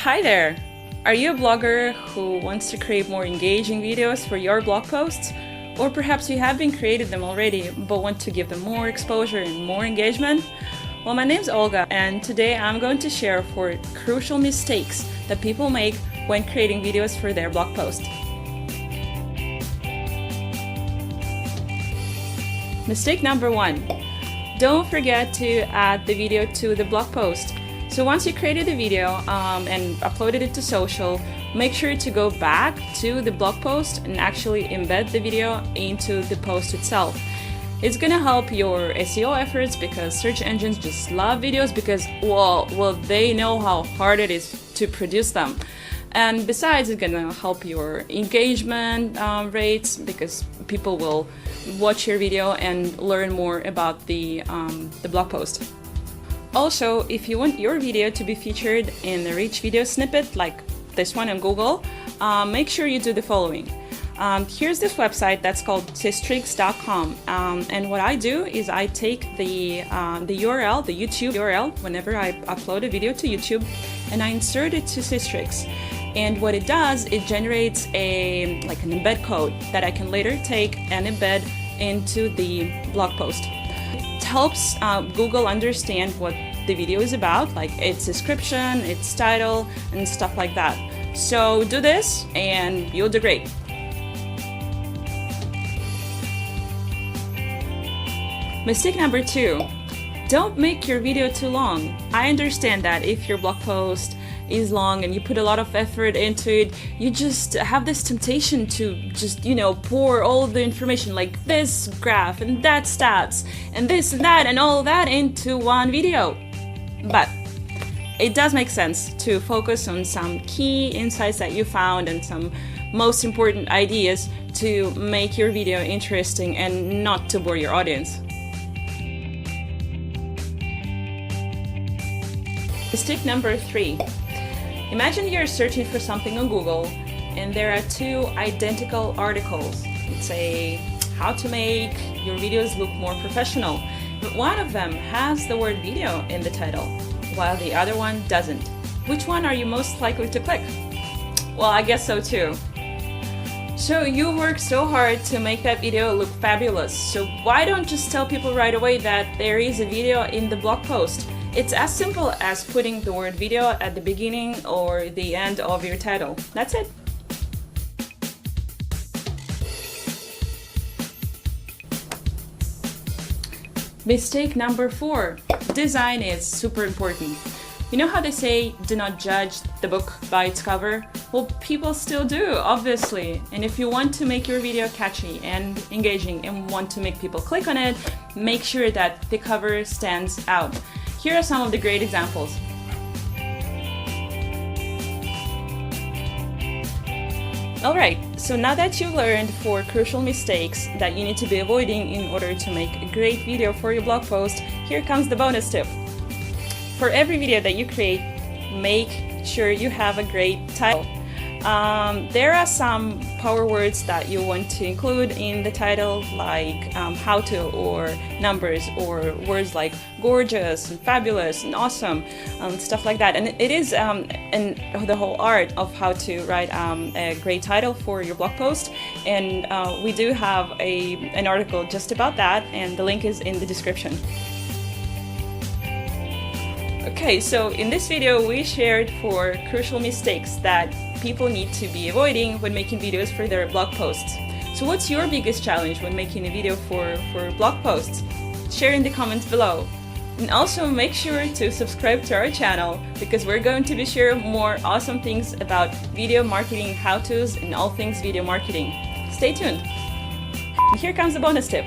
Hi there! Are you a blogger who wants to create more engaging videos for your blog posts? Or perhaps you have been creating them already but want to give them more exposure and more engagement? Well, my name's Olga, and today I'm going to share 4 crucial mistakes that people make when creating videos for their blog post. Mistake number 1. Don't forget to add the video to the blog post. So once you created the video and uploaded it to social, make sure to go back to the blog post and actually embed the video into the post itself. It's gonna help your SEO efforts because search engines just love videos because, well, they know how hard it is to produce them. And besides, it's gonna help your engagement rates because people will watch your video and learn more about the blog post. Also, if you want your video to be featured in the rich video snippet like this one on Google, make sure you do the following. Here's this website that's called systrix.com, and what I do is I take the URL, the YouTube URL, whenever I upload a video to YouTube, and I insert it to Systrix. And what it does, it generates an embed code that I can later take and embed into the blog post. It helps Google understand what the video is about, like its description, its title, and stuff like that. So do this and you'll do great. Mistake number 2. Don't make your video too long. I understand that if your blog post is long and you put a lot of effort into it, you just have this temptation to just, pour all the information like this graph and that stats and this and that and all that into one video. But it does make sense to focus on some key insights that you found and some most important ideas to make your video interesting and not to bore your audience. Mistake number 3. Imagine you're searching for something on Google and there are 2 identical articles. Let's say how to make your videos look more professional. But one of them has the word video in the title, while the other one doesn't. Which one are you most likely to click? Well, I guess so too. So you worked so hard to make that video look fabulous, so why don't just tell people right away that there is a video in the blog post? It's as simple as putting the word video at the beginning or the end of your title. That's it. Mistake number 4. Design is super important. You know how they say, do not judge the book by its cover? Well, people still do, obviously. And if you want to make your video catchy and engaging and want to make people click on it, make sure that the cover stands out. Here are some of the great examples. Alright, so now that you've learned 4 crucial mistakes that you need to be avoiding in order to make a great video for your blog post, here comes the bonus tip. For every video that you create, make sure you have a great title. There are some power words that you want to include in the title, like how to or numbers, or words like gorgeous and fabulous and awesome, stuff like that. And it is the whole art of how to write a great title for your blog post. And we do have an article just about that, and the link is in the description. Okay, so in this video we shared 4 crucial mistakes that people need to be avoiding when making videos for their blog posts. So what's your biggest challenge when making a video for blog posts? Share in the comments below. And also make sure to subscribe to our channel because we're going to be sharing more awesome things about video marketing how-tos and all things video marketing. Stay tuned. And here comes the bonus tip.